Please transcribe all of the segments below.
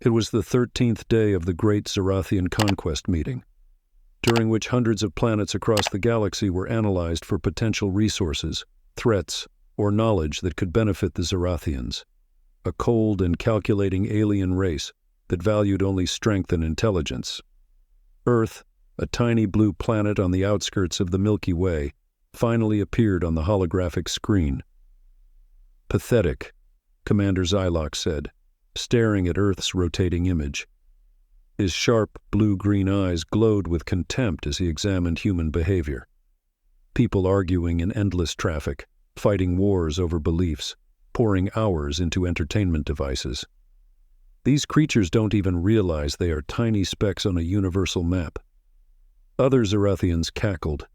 It was the 13th day of the Great Zirathian Conquest meeting, during which hundreds of planets across the galaxy were analyzed for potential resources, threats, or knowledge that could benefit the Zirathians, a cold and calculating alien race that valued only strength and intelligence. Earth, a tiny blue planet on the outskirts of the Milky Way, finally appeared on the holographic screen. "Pathetic," Commander Zylok said, staring at Earth's rotating image. His sharp, blue-green eyes glowed with contempt as he examined human behavior. People arguing in endless traffic, fighting wars over beliefs, pouring hours into entertainment devices. These creatures don't even realize they are tiny specks on a universal map. Other Zirathians cackled,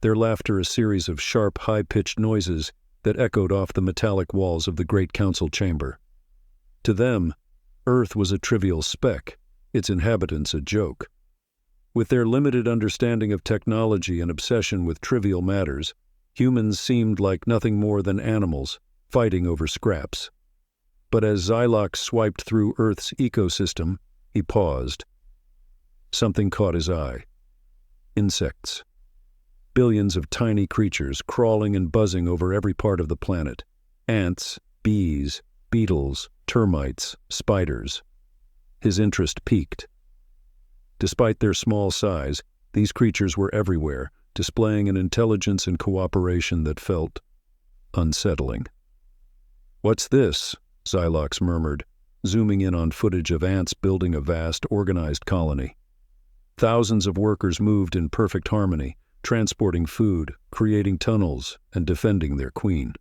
their laughter a series of sharp, high-pitched noises that echoed off the metallic walls of the Great Council chamber. To them, Earth was a trivial speck, its inhabitants a joke. With their limited understanding of technology and obsession with trivial matters, humans seemed like nothing more than animals, fighting over scraps. But as Zylok swiped through Earth's ecosystem, he paused. Something caught his eye. Insects. Billions of tiny creatures crawling and buzzing over every part of the planet. Ants, bees, beetles, termites, spiders. His interest piqued. Despite their small size, these creatures were everywhere, displaying an intelligence and cooperation that felt unsettling. "What's this?" Xylox murmured, zooming in on footage of ants building a vast, organized colony. Thousands of workers moved in perfect harmony, transporting food, creating tunnels, and defending their queen.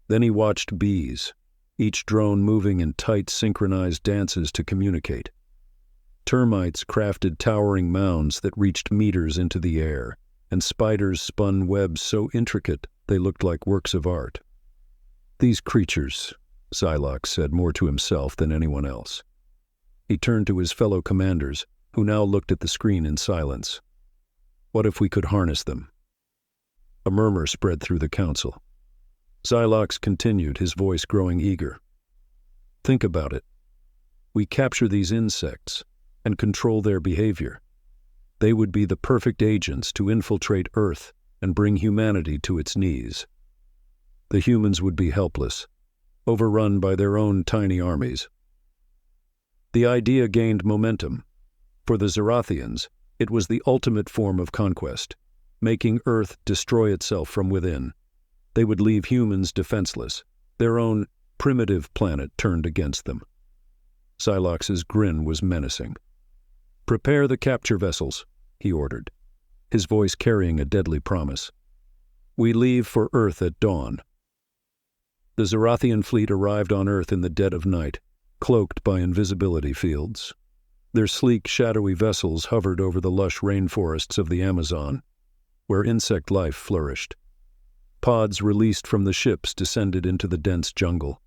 Then he watched bees, each drone moving in tight, synchronized dances to communicate. Termites crafted towering mounds that reached meters into the air, and spiders spun webs so intricate they looked like works of art. "These creatures," Xylox said more to himself than anyone else. He turned to his fellow commanders, who now looked at the screen in silence. "What if we could harness them?" A murmur spread through the council. Xylox continued, his voice growing eager. "Think about it. We capture these insects and control their behavior. They would be the perfect agents to infiltrate Earth and bring humanity to its knees. The humans would be helpless, overrun by their own tiny armies." The idea gained momentum. For the Zirathians, it was the ultimate form of conquest, making Earth destroy itself from within. They would leave humans defenseless, their own primitive planet turned against them. Xylox's grin was menacing. "Prepare the capture vessels," he ordered, his voice carrying a deadly promise. "We leave for Earth at dawn." The Zirathian fleet arrived on Earth in the dead of night, cloaked by invisibility fields. Their sleek, shadowy vessels hovered over the lush rainforests of the Amazon, where insect life flourished. Pods released from the ships descended into the dense jungle,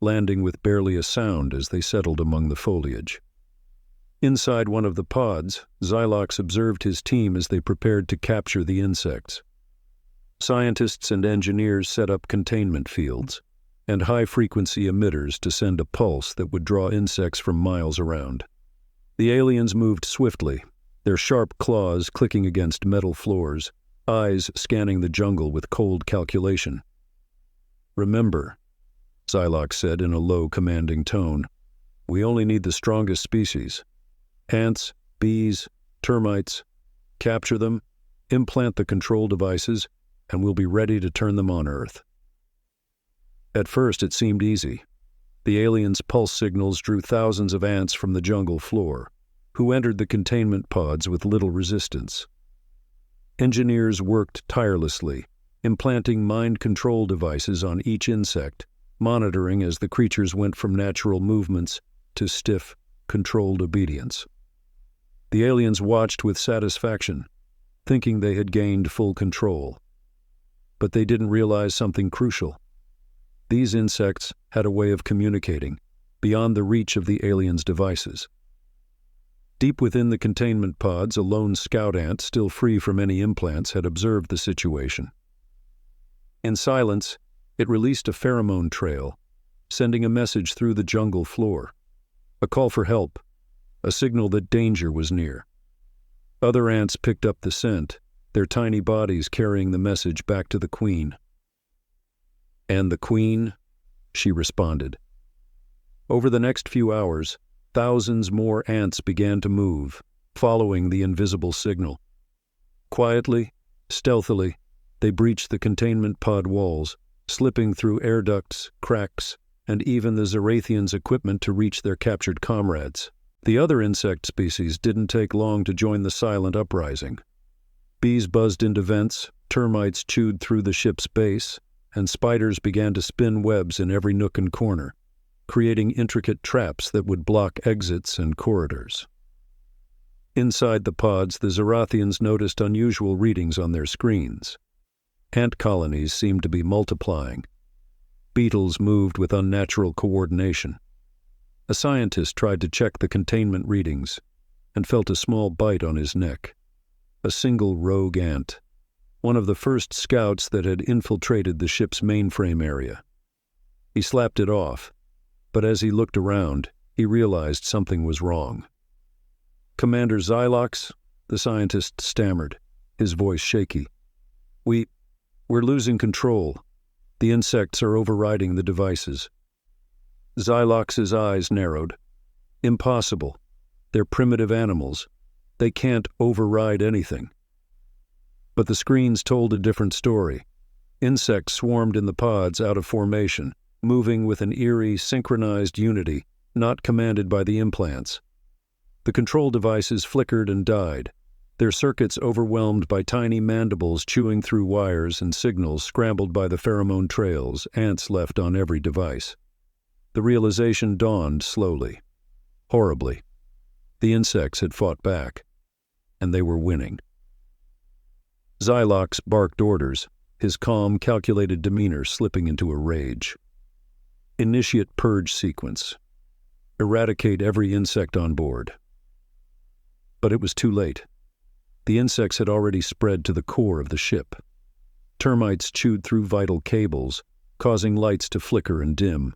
landing with barely a sound as they settled among the foliage. Inside one of the pods, Xylox observed his team as they prepared to capture the insects. Scientists and engineers set up containment fields and high-frequency emitters to send a pulse that would draw insects from miles around. The aliens moved swiftly, their sharp claws clicking against metal floors, eyes scanning the jungle with cold calculation. "Remember," Xylox said in a low, commanding tone, "we only need the strongest species. Ants, bees, termites. Capture them, implant the control devices, and we'll be ready to turn them on Earth." At first it seemed easy. The aliens' pulse signals drew thousands of ants from the jungle floor, who entered the containment pods with little resistance. Engineers worked tirelessly, implanting mind control devices on each insect, monitoring as the creatures went from natural movements to stiff, controlled obedience. The aliens watched with satisfaction, thinking they had gained full control. But they didn't realize something crucial. These insects had a way of communicating, beyond the reach of the aliens' devices. Deep within the containment pods, a lone scout ant, still free from any implants, had observed the situation. In silence, it released a pheromone trail, sending a message through the jungle floor. A call for help, a signal that danger was near. Other ants picked up the scent, their tiny bodies carrying the message back to the queen. "And the queen?" she responded. Over the next few hours, thousands more ants began to move, following the invisible signal. Quietly, stealthily, they breached the containment pod walls, slipping through air ducts, cracks, and even the Zirathians' equipment to reach their captured comrades. The other insect species didn't take long to join the silent uprising. Bees buzzed into vents, termites chewed through the ship's base, and spiders began to spin webs in every nook and corner, creating intricate traps that would block exits and corridors. Inside the pods, the Zirathians noticed unusual readings on their screens. Ant colonies seemed to be multiplying. Beetles moved with unnatural coordination. A scientist tried to check the containment readings and felt a small bite on his neck. A single rogue ant, one of the first scouts that had infiltrated the ship's mainframe area. He slapped it off, but as he looked around, he realized something was wrong. "Commander Xylox," the scientist stammered, his voice shaky. We're losing control. The insects are overriding the devices." Xylox's eyes narrowed. "Impossible. They're primitive animals. They can't override anything." But the screens told a different story. Insects swarmed in the pods out of formation, moving with an eerie, synchronized unity, not commanded by the implants. The control devices flickered and died, their circuits overwhelmed by tiny mandibles chewing through wires and signals scrambled by the pheromone trails ants left on every device. The realization dawned slowly, horribly. The insects had fought back, and they were winning. Xylox barked orders, his calm, calculated demeanor slipping into a rage. "Initiate purge sequence. Eradicate every insect on board." But it was too late. The insects had already spread to the core of the ship. Termites chewed through vital cables, causing lights to flicker and dim.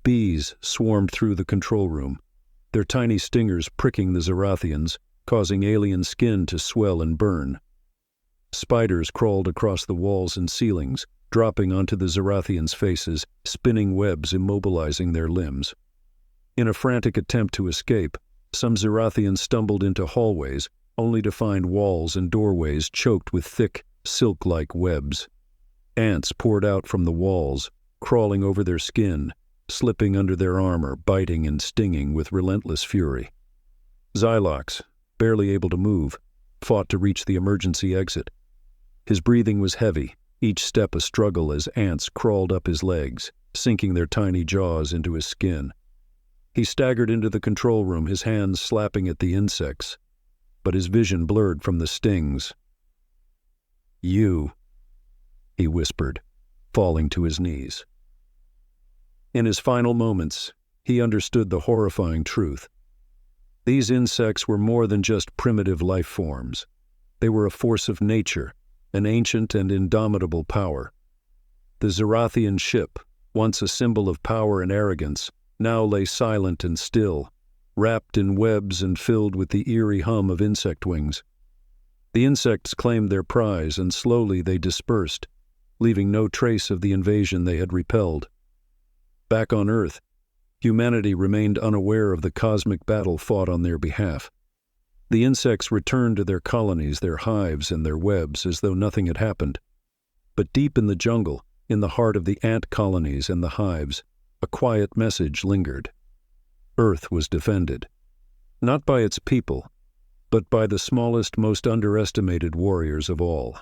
Bees swarmed through the control room, their tiny stingers pricking the Zirathians, causing alien skin to swell and burn. Spiders crawled across the walls and ceilings, dropping onto the Zirathians' faces, spinning webs immobilizing their limbs. In a frantic attempt to escape, some Zirathians stumbled into hallways, only to find walls and doorways choked with thick, silk-like webs. Ants poured out from the walls, crawling over their skin, slipping under their armor, biting and stinging with relentless fury. Xylox, barely able to move, fought to reach the emergency exit. His breathing was heavy, each step a struggle as ants crawled up his legs, sinking their tiny jaws into his skin. He staggered into the control room, his hands slapping at the insects, but his vision blurred from the stings. "You," he whispered, falling to his knees. In his final moments, he understood the horrifying truth. These insects were more than just primitive life forms. They were a force of nature, an ancient and indomitable power. The Zirathian ship, once a symbol of power and arrogance, now lay silent and still, wrapped in webs and filled with the eerie hum of insect wings. The insects claimed their prize, and slowly they dispersed, leaving no trace of the invasion they had repelled. Back on Earth, humanity remained unaware of the cosmic battle fought on their behalf. The insects returned to their colonies, their hives, and their webs as though nothing had happened. But deep in the jungle, in the heart of the ant colonies and the hives, a quiet message lingered. Earth was defended, not by its people, but by the smallest, most underestimated warriors of all.